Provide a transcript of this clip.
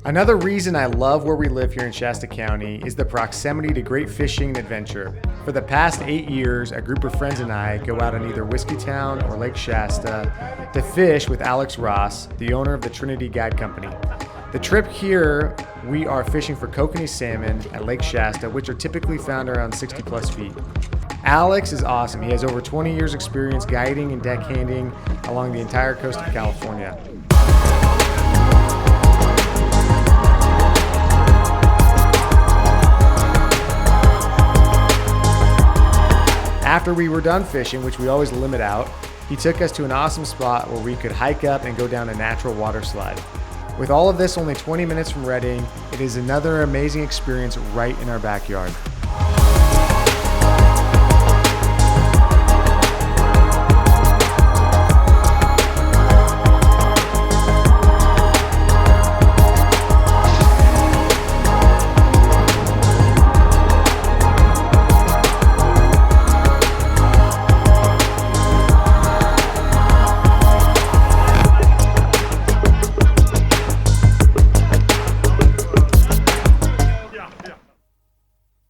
Another reason I love where we live here in Shasta County is the proximity to great fishing and adventure. For the past 8 years, a group of friends and I go out on either Whiskeytown or Lake Shasta to fish with Alex Ross, the owner of the Trinity Guide Company. The trip here, we are fishing for kokanee salmon at Lake Shasta, which are typically found around 60 plus feet. Alex is awesome. He has over 20 years experience guiding and deckhanding along the entire coast of California. After we were done fishing, which we always limit out, he took us to an awesome spot where we could hike up and go down a natural water slide. With all of this only 20 minutes from Redding, it is another amazing experience right in our backyard.